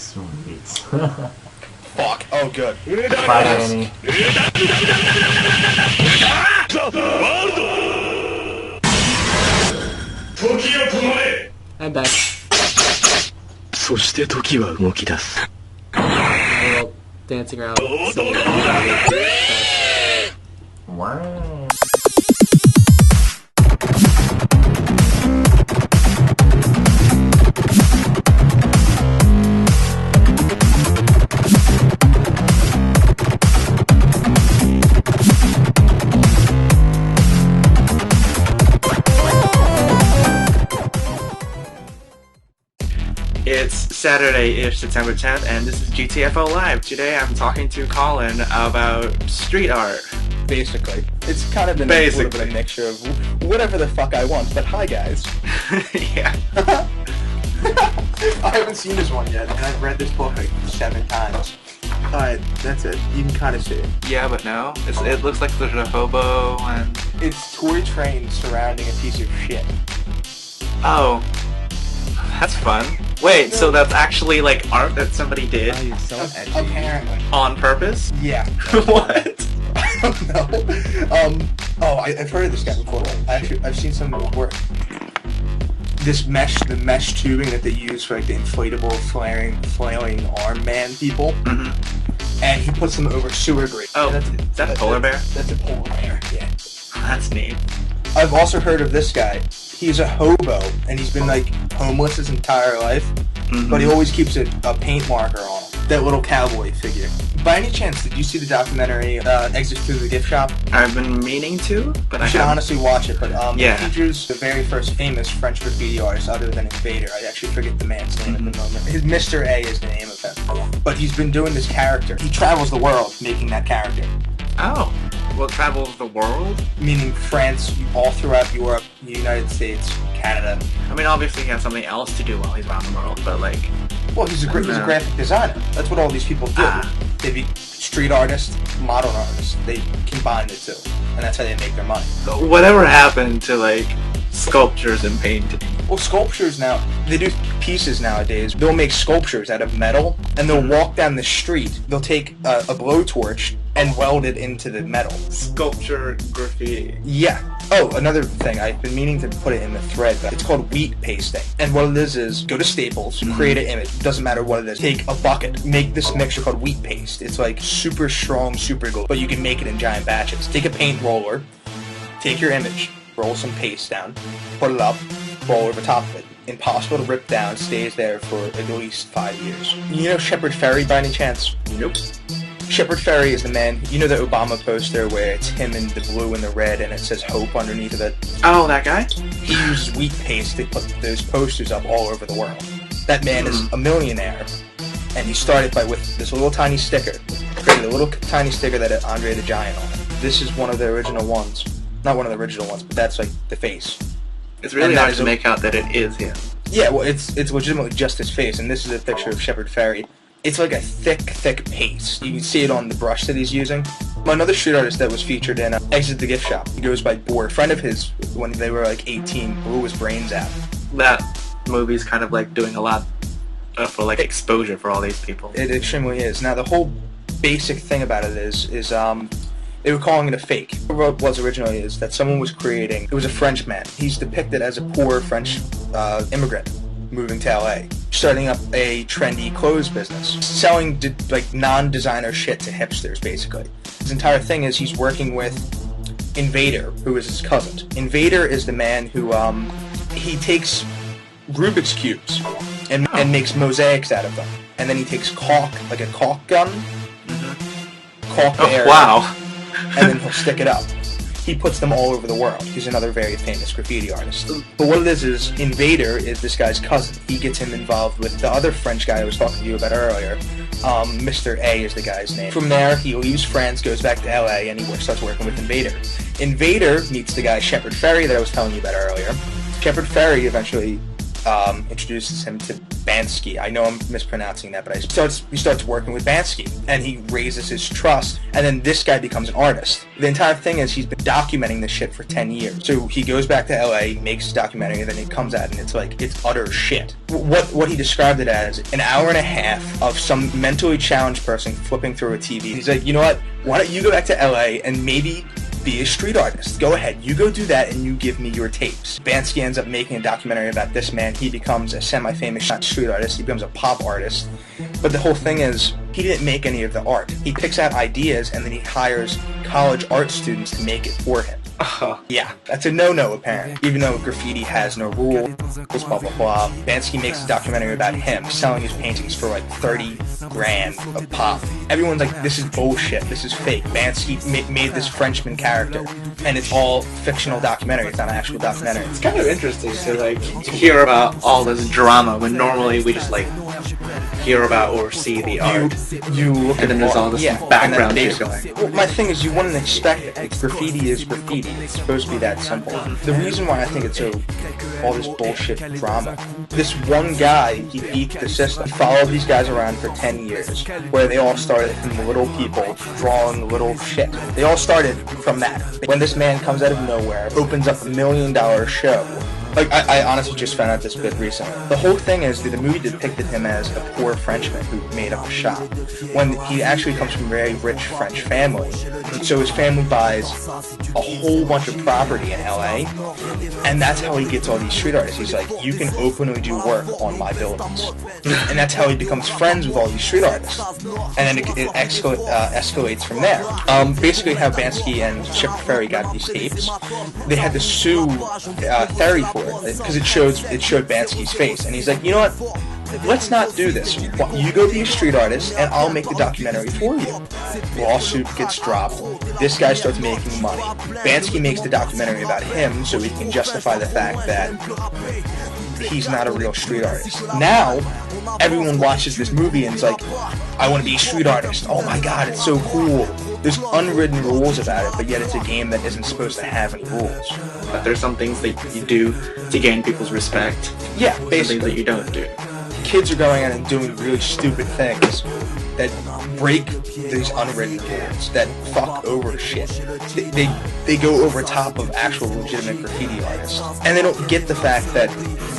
Sweet. Fuck. Oh, good. Bye, Danny. I'm back. そして時は動き出す。 A little dancing around. Wow. It's Saturday-ish, September 10th, and this is GTFOLive. Today I'm talking to Colin about street art. Basically. It's kind of been a little bit of a mixture of whatever the fuck I want, but hi guys. Yeah. I haven't seen this one yet, and I've read this book like 7 times. Alright, that's it. You can kind of see it. Yeah, but no. It looks like there's a hobo and... It's toy trains surrounding a piece of shit. Oh. That's fun. Wait, so that's actually like art that somebody did? Oh, you're so edgy. Apparently. On purpose? Yeah. What? I don't know. I've heard of this guy before. I've seen some work. The mesh tubing that they use for like the inflatable flailing arm man people. Mm-hmm. And he puts them over sewer grate. Oh, is that a polar bear? That's a polar bear, yeah. That's neat. I've also heard of this guy. He's a hobo, and he's been like homeless his entire life, but he always keeps a paint marker on him. That little cowboy figure. By any chance, did you see the documentary Exit Through the Gift Shop? I've been meaning to, but I should haven't. honestly watch it, but yeah. It features the very first famous French graffiti artist other than Invader. I actually forget the man's name at the moment. His Mr. A is the name of him. But he's been doing this character. He travels the world making that character. Oh. Well, travels the world? Meaning France, all throughout Europe, the United States, Canada. I mean, obviously he has something else to do while he's around the world, but like... Well, he's a graphic designer. That's what all these people do. They be street artists, modern artists. They combine the two. And that's how they make their money. Whatever happened to, like, sculptures and painting? Well, sculptures now, they do pieces nowadays. They'll make sculptures out of metal, and they'll walk down the street. They'll take a blowtorch and weld it into the metal. Sculpture graffiti. Yeah. Oh, another thing, I've been meaning to put it in the thread, but it's called wheat pasting. And what it is go to Staples, create an image, doesn't matter what it is, take a bucket, make this mixture called wheat paste. It's like super strong, super glue, but you can make it in giant batches. Take a paint roller, take your image, roll some paste down, put it up, roll over top of it. Impossible to rip down, stays there for at least 5 years. You know Shepard Fairey by any chance? Nope. Shepard Fairey is the man, you know the Obama poster where it's him in the blue and the red and it says hope underneath of it? Oh, that guy? He uses wheat paste to put those posters up all over the world. That man is a millionaire, and he started with this little tiny sticker. Created a little tiny sticker that had Andre the Giant on it. This is one of the original ones. Not one of the original ones, but that's like the face. It's really hard to make out that it is him. Yeah, well, it's legitimately just his face, and this is a picture of Shepard Fairey. It's like a thick paste. You can see it on the brush that he's using. Another street artist that was featured in Exit the Gift Shop. He goes by Boar. A friend of his, when they were like 18, blew his brains out. That movie's kind of like doing a lot for like exposure for all these people. It extremely is. Now the whole basic thing about it is they were calling it a fake. What it was originally is that someone was creating, it was a French man. He's depicted as a poor French immigrant moving to LA, starting up a trendy clothes business, selling like non-designer shit to hipsters basically. His entire thing is he's working with Invader, who is his cousin. Invader is the man who he takes Rubik's cubes and makes mosaics out of them, and then he takes caulk, like a caulk gun, caulk the air, wow, and then he'll stick it up. He puts them all over the world. He's another very famous graffiti artist. But what it is Invader is this guy's cousin. He gets him involved with the other French guy I was talking to you about earlier. Mr. A is the guy's name. From there, he leaves France, goes back to LA, and he starts working with Invader. Invader meets the guy Shepard Fairey that I was telling you about earlier. Shepard Fairey eventually introduces him to Bansky. I know I'm mispronouncing that, but he starts working with Bansky, and he raises his trust, and then this guy becomes an artist. The entire thing is he's been documenting this shit for 10 years. So he goes back to LA, makes a documentary, and then it comes out, and it's like, it's utter shit. What he described it as, an hour and a half of some mentally challenged person flipping through a TV. He's like, you know what, why don't you go back to LA and maybe be a street artist. Go ahead, you go do that and you give me your tapes. Bansky ends up making a documentary about this man. He becomes a semi-famous street artist. He becomes a pop artist. But the whole thing is, he didn't make any of the art. He picks out ideas and then he hires college art students to make it for him. Yeah, that's a no-no apparently. Even though graffiti has no rules, blah blah blah. Bansky makes a documentary about him selling his paintings for like 30 grand a pop. Everyone's like, this is bullshit, this is fake. Bansky made this Frenchman character, and it's all fictional documentary, it's not an actual documentary. It's kind of interesting to hear about all this drama when normally we just like hear about or see the art. You look and then there's all this background shit going. Well, my thing is, you wouldn't expect it. Like, graffiti is graffiti. It's supposed to be that simple. The reason why I think it's all this bullshit drama. This one guy, he beat the system. He followed these guys around for 10 years, where they all started from little people drawing little shit. They all started from that. When this man comes out of nowhere, opens up $1 million show. Like, I honestly just found out this bit recently. The whole thing is that the movie depicted him as a poor Frenchman who made up a shop, when he actually comes from a very rich French family. So his family buys a whole bunch of property in LA, and that's how he gets all these street artists. He's like, you can openly do work on my buildings. And that's how he becomes friends with all these street artists. And then it escalates from there. Basically how Bansky and Chip Ferry got these tapes, they had to sue Ferry for it, because it showed Bansky's face, and he's like, you know what, let's not do this. You go be a street artist and I'll make the documentary for you. Lawsuit gets dropped. This guy starts making money. Bansky makes the documentary about him so he can justify the fact that he's not a real street artist. Now everyone watches this movie and is like, I want to be a street artist. Oh my god, it's so cool. There's unwritten rules about it, but yet it's a game that isn't supposed to have any rules. But there's some things that you do to gain people's respect. Yeah, some basically. things that you don't do. Kids are going out and doing really stupid things that break these unwritten rules, that fuck over shit. They go over top of actual legitimate graffiti artists. And they don't get the fact that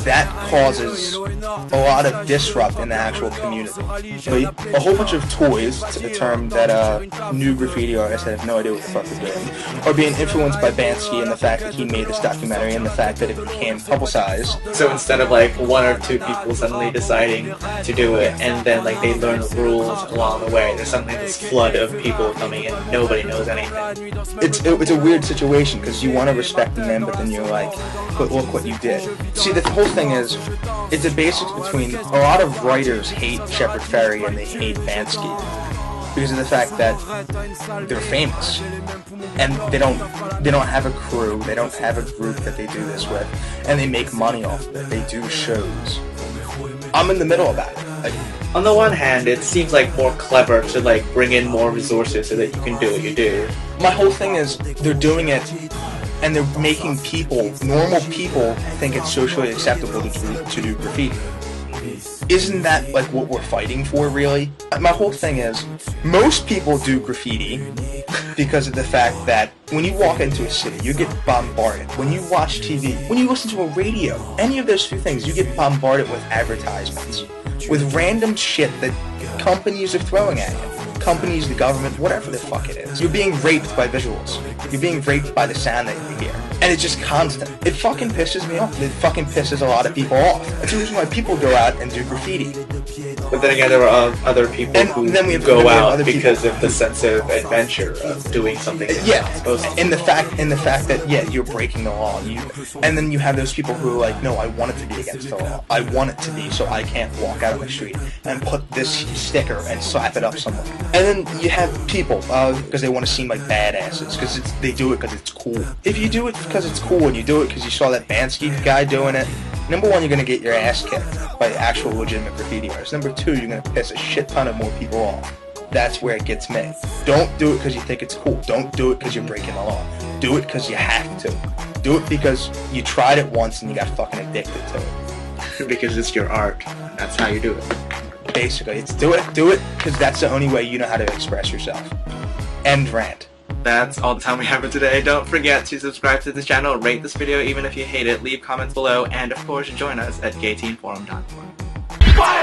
that causes a lot of disrupt in the actual community. So a whole bunch of toys, to the term that new graffiti artists have no idea what the fuck they're doing, are being influenced by Bansky and the fact that he made this documentary and the fact that it became publicized. So instead of like one or two people suddenly deciding to do it and then like they learn the rules along the way, there's suddenly this flood of people coming in, nobody knows anything. It's a weird situation because you want to respect the men, but then you're like, but look what you did. See, the whole thing is, it's a basics between, a lot of writers hate Shepard Fairey and they hate Bansky because of the fact that they're famous and they don't have a crew, they don't have a group that they do this with, and they make money off of it. They do shows. I'm in the middle about it. Like, on the one hand, it seems like more clever to like bring in more resources so that you can do what you do. My whole thing is, they're doing it and they're making people, normal people, think it's socially acceptable to do graffiti. Isn't that like what we're fighting for, really? My whole thing is, most people do graffiti because of the fact that when you walk into a city, you get bombarded. When you watch TV, when you listen to a radio, any of those two things, you get bombarded with advertisements, with random shit that companies are throwing at you. Companies, the government, whatever the fuck it is. You're being raped by visuals. You're being raped by the sound that you hear. And it's just constant. It fucking pisses me off. It fucking pisses a lot of people off. That's the reason why people go out and do graffiti. But then again, there are other people who go out because of the sense of adventure of doing something that you're not supposed to. In the fact that, yeah, you're breaking the law. And then you have those people who are like, no, I want it to be against the law. I want it to be so I can't walk out on the street and put this sticker and slap it up somewhere. And then you have people, because they want to seem like badasses, because they do it because it's cool. If you do it because it's cool and you do it because you saw that Bansky guy doing it, number one, you're going to get your ass kicked by actual legitimate graffiti artists. Number two, you're going to piss a shit ton of more people off. That's where it gets me. Don't do it because you think it's cool. Don't do it because you're breaking the law. Do it because you have to. Do it because you tried it once and you got fucking addicted to it. because it's your art. That's how you do it. Basically, it's do it, because that's the only way you know how to express yourself. End rant. That's all the time we have for today. Don't forget to subscribe to this channel, rate this video even if you hate it, leave comments below, and of course join us at GTFOLive.com.